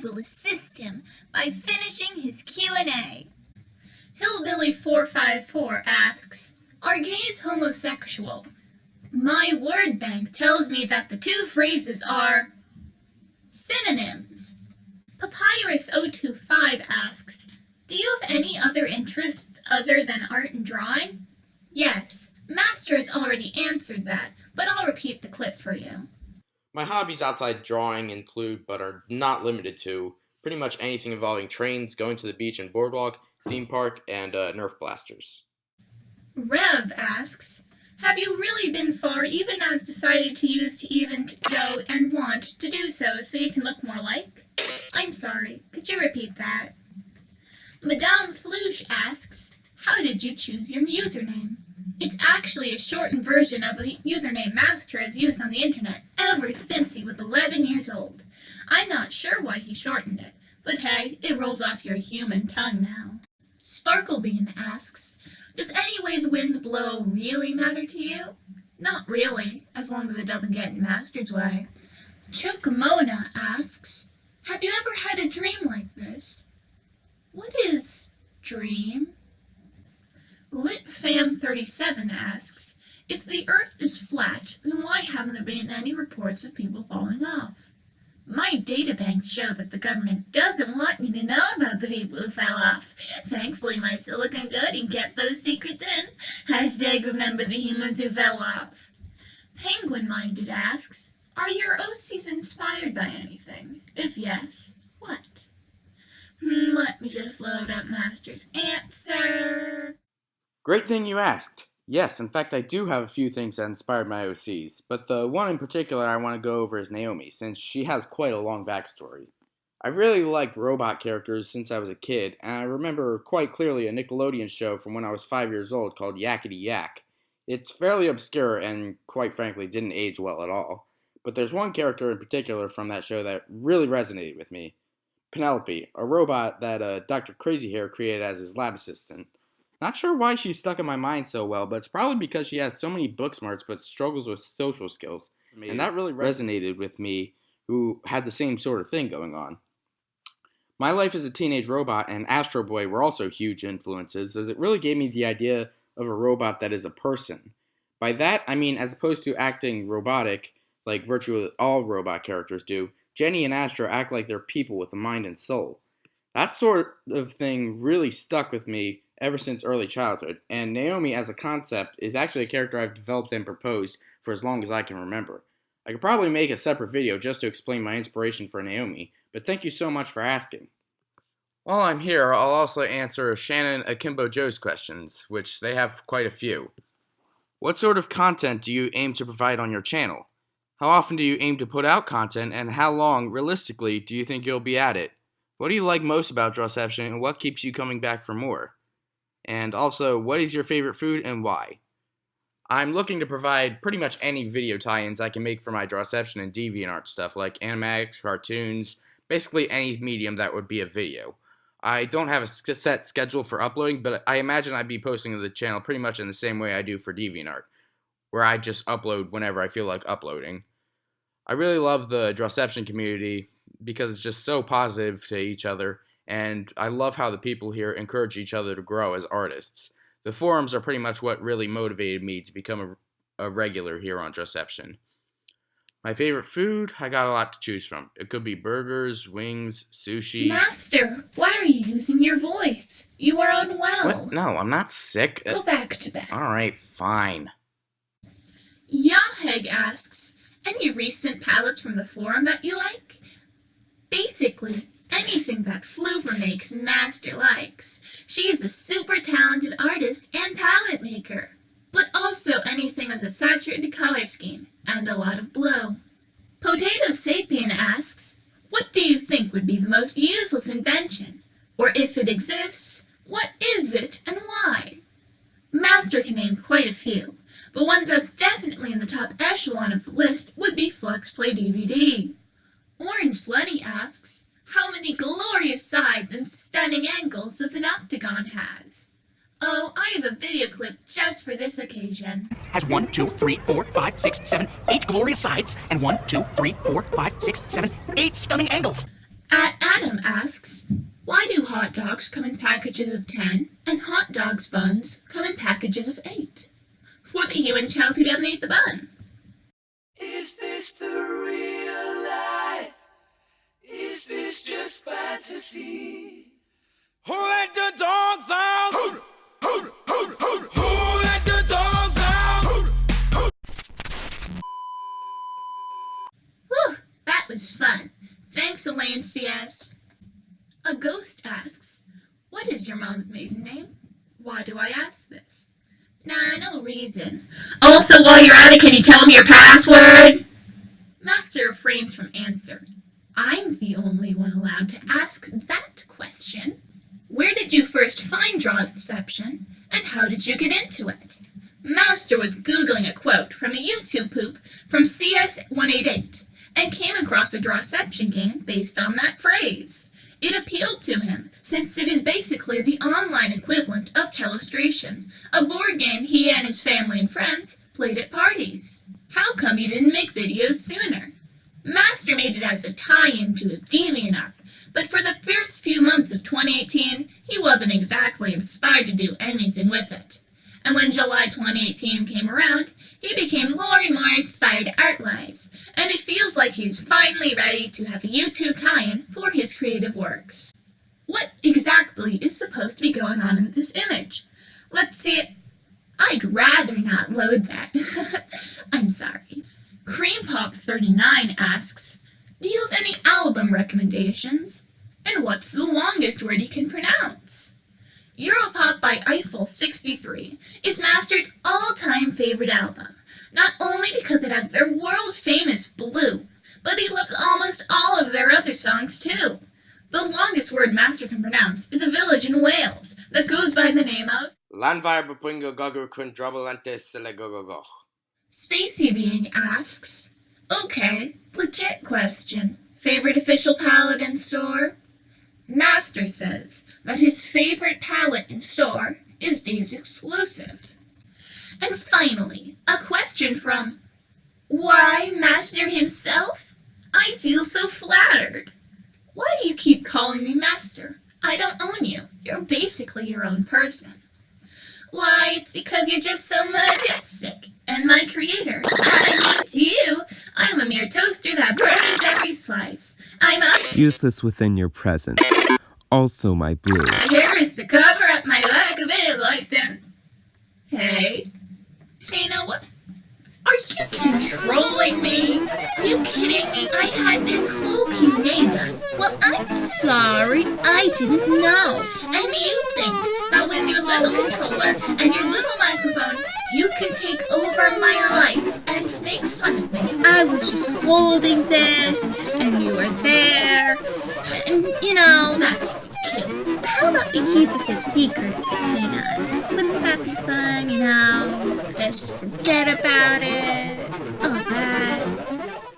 will assist him by finishing his Q&A. Hillbilly454 asks, are gays homosexual? My word bank tells me that the two phrases are synonyms. Papyrus025 asks, do you have any other interests other than art and drawing? Yes, Master has already answered that, but I'll repeat the clip for you. My hobbies outside drawing include, but are not limited to, pretty much anything involving trains, going to the beach and boardwalk, theme park, and Nerf blasters. Rev asks, have you really been far even as decided to use to even go and want to do so you can look more like? I'm sorry, could you repeat that? Madame Flouche asks, how did you choose your username? It's actually a shortened version of a username Master has used on the internet ever since he was 11 years old. I'm not sure why he shortened it, but hey, it rolls off your human tongue now. Sparklebean asks, does any way the wind blow really matter to you? Not really, as long as it doesn't get in Master's way. Chokamona asks, have you ever had a dream like this? What is dream? LitFam37 asks, if the Earth is flat, then why haven't there been any reports of people falling off? My databanks show that the government doesn't want me to know about the people who fell off. Thankfully, my silicon coding kept those secrets in. Hashtag remember the humans who fell off. Penguin-Minded asks, are your OCs inspired by anything? If yes, what? Let me just load up Master's answer. Great thing you asked. Yes, in fact I do have a few things that inspired my OCs, but the one in particular I want to go over is Naomi, since she has quite a long backstory. I really liked robot characters since I was a kid, and I remember quite clearly a Nickelodeon show from when I was 5 years old called Yakety Yak. It's fairly obscure and, quite frankly, didn't age well at all, but there's one character in particular from that show that really resonated with me. Penelope, a robot that Dr. Crazy Hair created as his lab assistant. Not sure why she's stuck in my mind so well, but it's probably because she has so many book smarts but struggles with social skills. And that really resonated with me, who had the same sort of thing going on. My Life as a Teenage Robot and Astro Boy were also huge influences, as it really gave me the idea of a robot that is a person. By that, I mean as opposed to acting robotic, like virtually all robot characters do, Jenny and Astro act like they're people with a mind and soul. That sort of thing really stuck with me ever since early childhood, and Naomi as a concept is actually a character I've developed and proposed for as long as I can remember. I could probably make a separate video just to explain my inspiration for Naomi, but thank you so much for asking. While I'm here, I'll also answer Shannon Akimbo Joe's questions, which they have quite a few. What sort of content do you aim to provide on your channel? How often do you aim to put out content, and how long, realistically, do you think you'll be at it? What do you like most about Drawception, and what keeps you coming back for more? And also, what is your favorite food and why? I'm looking to provide pretty much any video tie-ins I can make for my Drawception and DeviantArt stuff, like animatics, cartoons, basically any medium that would be a video. I don't have a set schedule for uploading, but I imagine I'd be posting to the channel pretty much in the same way I do for DeviantArt, where I just upload whenever I feel like uploading. I really love the Drawception community because it's just so positive to each other, and I love how the people here encourage each other to grow as artists. The forums are pretty much what really motivated me to become a regular here on Drawception. My favorite food? I got a lot to choose from. It could be burgers, wings, sushi. Master, why are you using your voice? You are unwell. What? No, I'm not sick. Go back to bed. Alright, fine. Yaheg asks, any recent palettes from the forum that you like? Basically, anything that Flooper makes Master likes. She is a super talented artist and palette maker. But also anything with a saturated color scheme and a lot of blue. Potato Sapien asks, what do you think would be the most useless invention? Or if it exists, what is it and why? Master can name quite a few, but one that's definitely in the top echelon of the list would be FlexPlay DVD. Orange Lenny asks, how many glorious sides and stunning angles does an octagon has? Oh, I have a video clip just for this occasion. Has 1, 2, 3, 4, 5, 6, 7, 8 glorious sides, and 1, 2, 3, 4, 5, 6, 7, 8 stunning angles. Adam asks, why do hot dogs come in packages of 10 and hot dogs buns come in packages of 8? For the human child who doesn't eat the bun. Is this the real life? Is this just fantasy? Who let the dogs out? Who let the dogs out? Whew, that was fun. Thanks, Elaine CS. A ghost asks, what is your mom's maiden name? Why do I ask this? Nah, no reason. Also, while you're at it, can you tell me your password? Master refrains from answer. I'm the only one allowed to ask that question. Where did you first find Drawception, and how did you get into it? Master was Googling a quote from a YouTube poop from CS188 and came across a Drawception game based on that phrase. It appealed to him, since it is basically the online equivalent of Telestration, a board game he and his family and friends played at parties. How come he didn't make videos sooner? Master made it as a tie-in to his DeviantArt, but for the first few months of 2018, he wasn't exactly inspired to do anything with it. And when July 2018 came around, he became more and more inspired art-wise, and it feels like he's finally ready to have a YouTube tie-in for his creative works. What exactly is supposed to be going on in this image? Let's see it. I'd rather not load that. I'm sorry. CreamPop39 asks, do you have any album recommendations? And what's the longest word you can pronounce? Europop by Eiffel63 is Master's all-time favorite album, not only because it has their world-famous Blue, but he loves almost all of their other songs too. The longest word Master can pronounce is a village in Wales that goes by the name of Lanvair Bapwingo Gogo Quindrobalentes Selegogogo. Spacey Being asks, okay, legit question. Favorite official palette in store? Master says that his favorite palette in store is these exclusive. And finally, a question from Why Master himself? I feel so flattered. Why do you keep calling me Master? I don't own you. You're basically your own person. Why, it's because you're just so majestic and my creator. I mean to you, I'm a mere toaster that burns every slice. I'm a useless within your presence. Also my blue. My hair is to cover up my lack of intellect and... Hey, you know what? Are you controlling me? Are you kidding me? I had this whole Q&A done. Well, I'm sorry, I didn't know. And you think that with your little controller and your little microphone, you can take over my life and make fun of me. I was just holding this, and you were there. And, you know, that's cute. How about we keep this a secret between us? Wouldn't that be fun, you know? Just forget about it. Oh,